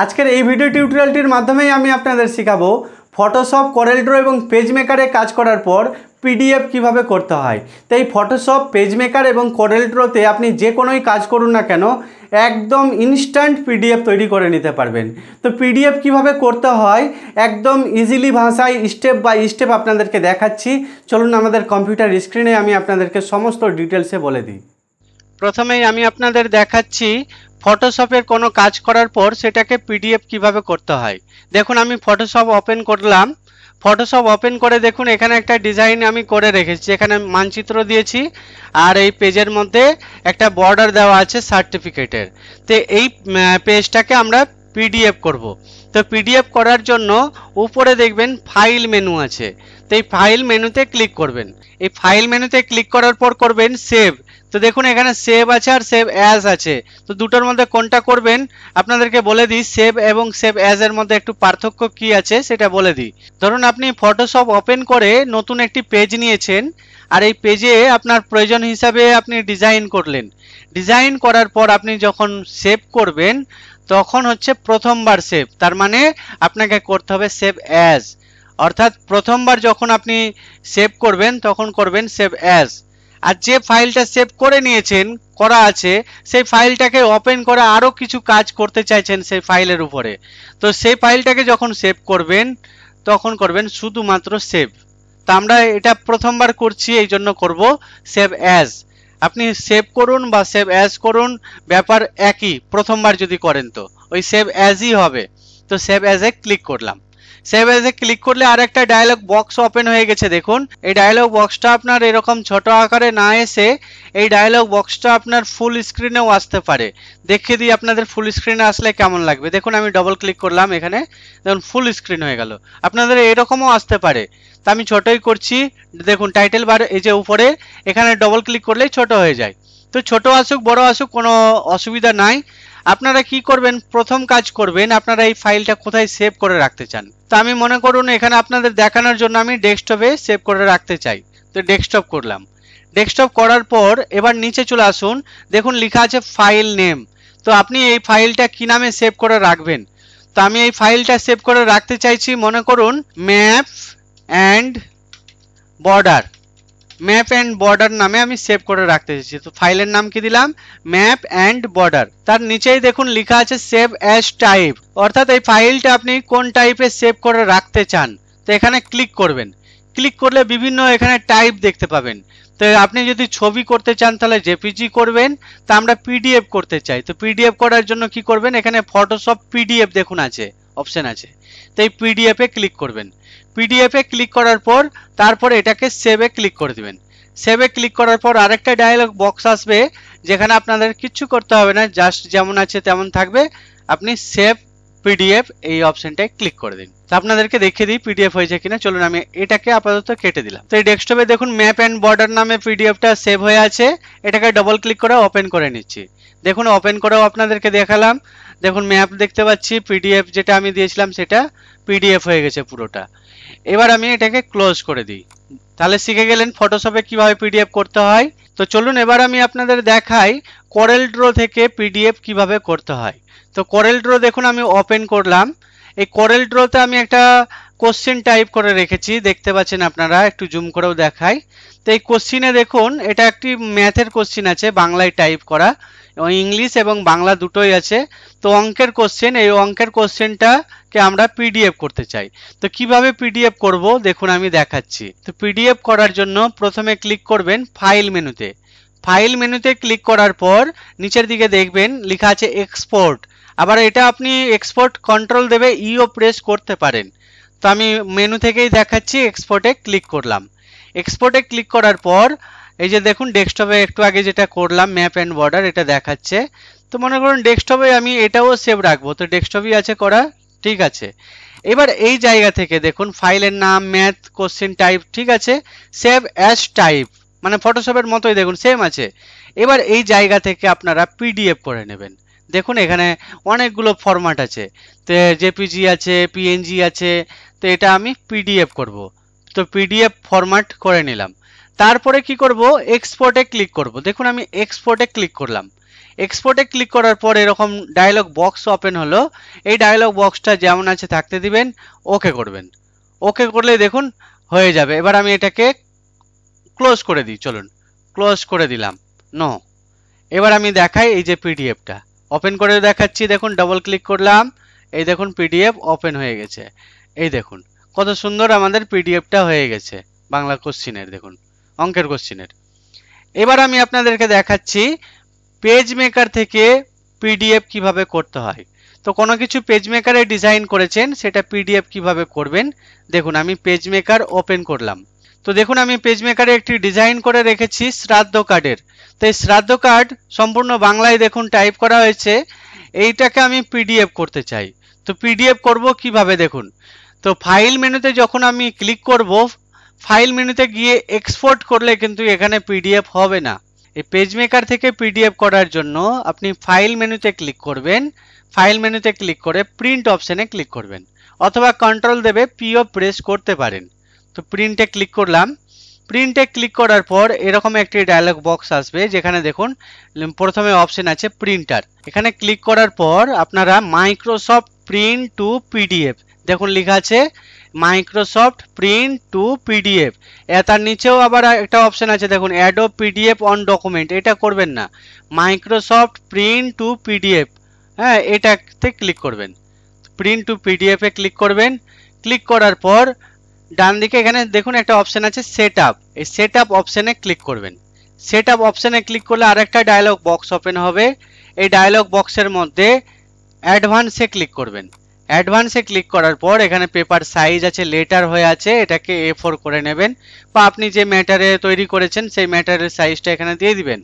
আজকের এই ভিডিও টিউটোরিয়ালটির মাধ্যমেই আমি আপনাদের শেখাবো ফটোশপ, করেল ড্র এবং পেজ মেকারে কাজ করার পর পিডিএফ কিভাবে করতে হয়। তো এই ফটোশপ, পেজ মেকার এবং করেল ড্রতে আপনি যে কোনোই কাজ করুন না কেন একদম ইনস্ট্যান্ট পিডিএফ তৈরি করে নিতে পারবেন। তো পিডিএফ কিভাবে করতে হয় একদম ইজিলি ভাষায় স্টেপ বাই স্টেপ আপনাদেরকে দেখাচ্ছি। চলুন আমাদের কম্পিউটার স্ক্রিনে আমি আপনাদেরকে সমস্ত ডিটেলসে বলে দিই। প্রথমেই আমি আপনাদের দেখাচ্ছি ফটোশপের কোনো কাজ করার পর সেটাকে পিডিএফ কিভাবে করতে হয়। দেখুন আমি ফটোশপ ওপেন করলাম। ফটোশপ ওপেন করে দেখুন এখানে একটা ডিজাইন আমি করে রেখেছি, এখানে মানচিত্র দিয়েছি আর এই পেজের মধ্যে একটা বর্ডার দেওয়া আছে সার্টিফিকেটের। তো এই পেজটাকে আমরা পিডিএফ করব। তো পিডিএফ করার জন্য উপরে দেখবেন ফাইল মেনু আছে, তো এই ফাইল মেনুতে ক্লিক করবেন। এই ফাইল মেনুতে ক্লিক করার পর করবেন সেভ। তো দেখুন এখানে সেভ আছে আর সেভ অ্যাজ আছে, তো দুটোর মধ্যে কোনটা করবেন আপনাদেরকে বলে দিই। সেভ এবং সেভ অ্যাজ এর মধ্যে একটু পার্থক্য কি আছে সেটা বলে দিই। ধরুন আপনি ফটোশপ ওপেন করে নতুন একটি পেজ নিয়েছেন আর এই পেজে আপনার প্রয়োজন হিসাবে আপনি ডিজাইন করলেন। ডিজাইন করার পর আপনি যখন সেভ করবেন তখন হচ্ছে প্রথমবার সেভ, তার মানে আপনাকে করতে হবে সেভ অ্যাজ, অর্থাৎ প্রথমবার যখন আপনি সেভ করবেন তখন করবেন সেভ অ্যাজ। আর যে ফাইলটা সেভ করে নিয়েছেন করা আছে সেই ফাইলটাকে ওপেন করে আরো কিছু কাজ করতে চাইছেন সেই ফাইলের উপরে, তো সেই ফাইলটাকে যখন সেভ করবেন তখন করবেন শুধুমাত্র সেভ। তা আমরা এটা প্রথমবার করছি এই জন্য করব সেভ অ্যাজ। আপনি সেভ করুন বা সেভ অ্যাজ করুন ব্যাপার একই, প্রথমবার যদি করেন তো ওই সেভ অ্যাজই হবে। তো সেভ অ্যাজে ক্লিক করলাম। সেভ অ্যাজে ক্লিক করলে আর একটা ডায়লগ বক্স ওপেন হয়ে গেছে। দেখুন এই ডায়লগ বক্সটা আপনার এরকম ছোট আকারে না এসে এই ডায়লগ বক্সটা আপনার ফুল স্ক্রিনেও আসতে পারে। দেখিয়ে দিই আপনাদের ফুল স্ক্রিনে আসলে কেমন লাগবে। দেখুন আমি ডবল ক্লিক করলাম, এখানে দেখুন ফুল স্ক্রিন হয়ে গেল। আপনাদের এরকমও আসতে পারে, তা আমি ছোটই করছি। দেখুন টাইটেল বার এই যে উপরে, এখানে ডবল ক্লিক করলেই ছোট হয়ে যায়। তো ছোট আসুক বড় আসুক কোনো অসুবিধা নাই। আপনারা কি করবেন, প্রথম কাজ করবেন আপনারা এই ফাইলটা কোথায় সেভ করে রাখতে চান। তো আমি মনে করুন এখানে আপনাদের দেখানোর জন্য আমি ডেস্কটপে সেভ করে রাখতে চাই, তো ডেস্কটপ করলাম। ডেস্কটপ করার পর এবার নিচে চলে আসুন, দেখুন লেখা আছে ফাইল নেম। তো আপনি এই ফাইলটা কি নামে সেভ করে রাখবেন। তো আমি এই ফাইলটা সেভ করে রাখতে চাইছি, মনে করুন map and border. Map and border নামে আমি সেভ করে রাখতে চাইছি। তো ফাইলের নাম কি দিলাম, ম্যাপ অ্যান্ড বর্ডার। তার নিচেই দেখুন লেখা আছে সেভ অ্যাজ টাইপ, অর্থাৎ এই ফাইলটা আপনি কোন টাইপে সেভ করে রাখতে চান। তো এখানে ক্লিক করবেন। ক্লিক করলে বিভিন্ন এখানে টাইপ দেখতে পাবেন। তো আপনি যদি ছবি করতে চান তাহলে জেপিজি করবেন, তা আমরা পিডিএফ করতে চাই। তো পিডিএফ করার জন্য কি করবেন, এখানে ফটোশপ পিডিএফ দেখুন আছে, অপশন আছে, তো এই পিডিএফ এ ক্লিক করবেন। পিডিএফ এ ক্লিক করার পর তারপর এটাকে সেভে ক্লিক করে দিবেন। সেভে ক্লিক করার পর আরেকটা ডায়লগ বক্স আসবে যেখানে আপনাদের কিচ্ছু করতে হবে না, জাস্ট যেমন আছে তেমন থাকবে। আপনি সেভ পিডিএফ এই অপশনটায় ক্লিক করে দিন। তো আপনাদেরকে দেখিয়ে দিই পিডিএফ হয়েছে কিনা। চলুন আমি এটাকে আপাতত কেটে দিলাম। তো এই ডেস্কটপে দেখুন ম্যাপ অ্যান্ড বর্ডার নামে পিডিএফটা সেভ হয়ে আছে। এটাকে ডবল ক্লিক করে ওপেন করে নিচ্ছি। দেখুন ওপেন করেও আপনাদেরকে দেখালাম। দেখুন ম্যাপ দেখতে পাচ্ছি, পিডিএফ যেটা আমি দিয়েছিলাম সেটা পিডিএফ হয়ে গেছে পুরোটা। এবার আমি এটাকে ক্লোজ করে দিই। তাহলে শিখে গেলেন ফটোশপে কিভাবে পিডিএফ করতে হয়। তো চলুন এবার আমি আপনাদের দেখাই করেল ড্র থেকে পিডিএফ কিভাবে করতে হয়। তো করেল ড্র দেখুন আমি ওপেন করলাম। এই করেল ড্রতে আমি একটা কোশ্চেন টাইপ করে রেখেছি, দেখতে পাচ্ছেন আপনারা, একটু জুম করেও দেখাই। তো এই কোশ্চিনে দেখুন এটা একটি ম্যাথের কোশ্চিন আছে, বাংলায় টাইপ করা, ইংলিশ এবং বাংলা দুটোই আছে। তো অঙ্কের কোশ্চেন, এই অঙ্কের কোশ্চেনটাকে আমরা পিডিএফ করতে চাই। তো কিভাবে পিডিএফ করব দেখুন আমি দেখাচ্ছি। তো পিডিএফ করার জন্য প্রথমে ক্লিক করবেন ফাইল মেনুতে। ফাইল মেনুতে ক্লিক করার পর নিচের দিকে দেখবেন লেখা আছে এক্সপোর্ট। আবার এটা আপনি এক্সপোর্ট কন্ট্রোল দেবে ইও প্রেস করতে পারেন। তো আমি মেনু থেকেই দেখাচ্ছি, এক্সপোর্টে ক্লিক করলাম। এক্সপোর্টে ক্লিক করার পর এই যে দেখুন ডেস্কটপে একটু আগে যেটা করলাম ম্যাপ অ্যান্ড বর্ডার এটা দেখাচ্ছে। তো মনে করুন ডেস্কটপে আমি এটাও সেভ রাখবো, তো ডেস্কটপই আছে করা, ঠিক আছে। এবার এই জায়গা থেকে দেখুন ফাইলের নাম ম্যাথ কোশ্চেন টাইপ, ঠিক আছে, সেভ অ্যাজ টাইপ মানে ফটোশপের মতোই দেখুন সেম আছে। এবার এই জায়গা থেকে আপনারা পিডিএফ করে নেবেন। দেখুন এখানে অনেকগুলো ফরম্যাট আছে, তো জেপিজি আছে, পিএনজি আছে, তো এটা আমি পিডিএফ করব। তো পিডিএফ ফরম্যাট করে নিলাম। তারপরে কি করব, এক্সপোর্টে ক্লিক করব। দেখুন আমি এক্সপোর্টে ক্লিক করলাম। এক্সপোর্টে ক্লিক করার পর এরকম ডায়লগ বক্স ওপেন হলো। এই ডায়লগ বক্সটা যেমন আছে থাকতে দিবেন, ওকে করবেন। ওকে করলে দেখুন হয়ে যাবে। এবার আমি এটাকে ক্লোজ করে দিই, চলুন ক্লোজ করে দিলাম, নো। এবার আমি দেখাই এই যে পিডিএফটা ওপেন করে দেখাচ্ছি, দেখুন ডবল ক্লিক করলাম, এই দেখুন পিডিএফ ওপেন হয়ে গেছে। এই দেখুন কত সুন্দর আমাদের পিডিএফটা হয়ে গেছে বাংলা কোশ্চিনের, দেখুন অঙ্কের কোশ্চিনের। এবার আমি আপনাদেরকে দেখাচ্ছি পেজ মেকার থেকে পিডিএফ কিভাবে করতে হয়। তো কোনো কিছু পেজ মেকারে ডিজাইন করেছেন, সেটা পিডিএফ কিভাবে করবেন দেখুন। আমি পেজ মেকার ওপেন করলাম, তো দেখুন আমি পেজ মেকারে একটি ডিজাইন করে রেখেছি শ্রাদ্ধ কার্ডের। তো এই শ্রাদ্ধ কার্ড সম্পূর্ণ বাংলায় দেখুন টাইপ করা হয়েছে। এইটাকে আমি পিডিএফ করতে চাই, তো পিডিএফ করব কিভাবে দেখুন। তো ফাইল মেনুতে যখন আমি ক্লিক করব, ফাইল মেনুতে গিয়ে এক্সপোর্ট করলে কিন্তু এখানে পিডিএফ হবে না। এই পেজ মেকার থেকে পিডিএফ করার জন্য আপনি ফাইল মেনুতে ক্লিক করবেন, ফাইল মেনুতে ক্লিক করে প্রিন্ট অপশনে ক্লিক করবেন, অথবা কন্ট্রোল দেবে পিও প্রেস করতে পারেন। তো প্রিন্টে ক্লিক করলাম। প্রিন্টে ক্লিক করার পর এরকম একটি ডায়লগ বক্স আসবে, যেখানে দেখুন প্রথমে অপশন আছে প্রিন্টার। এখানে ক্লিক করার পর আপনারা মাইক্রোসফট প্রিন্ট টু পিডিএফ দেখুন লেখা আছে, মাইক্রোসফট প্রিন্ট টু পিডিএফ। তার নিচেও আবার একটা অপশন আছে দেখুন, অ্যাডোব পিডিএফ অন ডকুমেন্ট, এটা করবেন না, মাইক্রোসফট প্রিন্ট টু পিডিএফ, হ্যাঁ এটাতে ক্লিক করবেন। প্রিন্ট টু পিডিএফ এ ক্লিক করবেন। ক্লিক করার পর ডান দিকে এখানে দেখুন একটা অপশন আছে সেট আপ, এই সেট আপ অপশনে ক্লিক করবেন। সেট আপ অপশনে ক্লিক করলে আরেকটা ডায়লগ বক্স ওপেন হবে। এই ডায়লগ বক্সের মধ্যে অ্যাডভান্সে ক্লিক করবেন। অ্যাডভান্সে ক্লিক করার পর এখানে পেপার সাইজ আছে, লেটার হয়ে আছে, এটাকে A4 করে নেবেন, বা আপনি যে ম্যাটারে তৈরি করেছেন সেই ম্যাটারের সাইজটা এখানে দিয়ে দিবেন।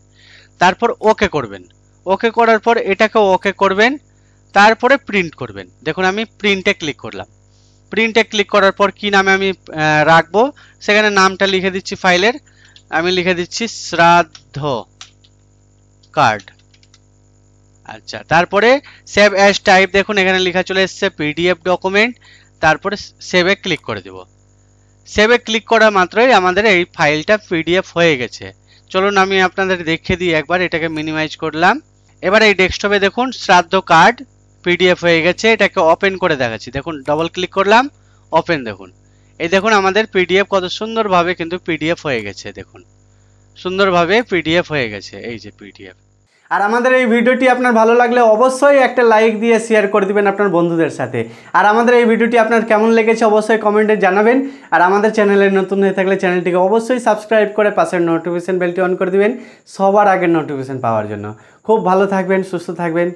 তারপর ওকে করবেন। ওকে করার পর এটাকে ওকে করবেন, তারপরে প্রিন্ট করবেন। দেখুন আমি প্রিন্টে ক্লিক করলাম। প্রিন্টে ক্লিক করার পর কি নামে আমি রাখবো সেখানে নামটা লিখে দিচ্ছি ফাইলের, আমি লিখে দিচ্ছি শ্রাদ্ধ কার্ড। আচ্ছা, তারপরে সেভ অ্যাজ টাইপ দেখুন এখানে লেখা চলে এসেছে পিডিএফ ডকুমেন্ট, তারপরে সেভে ক্লিক করে দেব। সেভে ক্লিক করা মাত্রই আমাদের এই ফাইলটা পিডিএফ হয়ে গেছে। চলুন আমি আপনাদের দেখিয়ে দিই একবার, এটাকে মিনিমাইজ করলাম। এবার এই ডেস্কটপে দেখুন শ্রাদ্ধ কার্ড পিডিএফ হয়ে গেছে, এটাকে ওপেন করে দেখাচ্ছি। দেখুন ডবল ক্লিক করলাম, ওপেন, দেখুন এই দেখুন আমাদের পিডিএফ কত সুন্দরভাবে কিন্তু পিডিএফ হয়ে গেছে, দেখুন সুন্দরভাবে পিডিএফ হয়ে গেছে, এই যে পিডিএফ। আর আমাদের এই ভিডিওটি আপনার ভালো লাগলে অবশ্যই একটা লাইক দিয়ে শেয়ার করে দিবেন আপনার বন্ধুদের সাথে। আর আমাদের এই ভিডিওটি আপনার কেমন লেগেছে অবশ্যই কমেন্টে জানাবেন। আর আমাদের চ্যানেলে নতুন হয়ে থাকলে চ্যানেলটিকে অবশ্যই সাবস্ক্রাইব করে পাশের নোটিফিকেশন বেলটি অন করে দিবেন সবার আগের নোটিফিকেশন পাওয়ার জন্য। খুব ভালো থাকবেন, সুস্থ থাকবেন।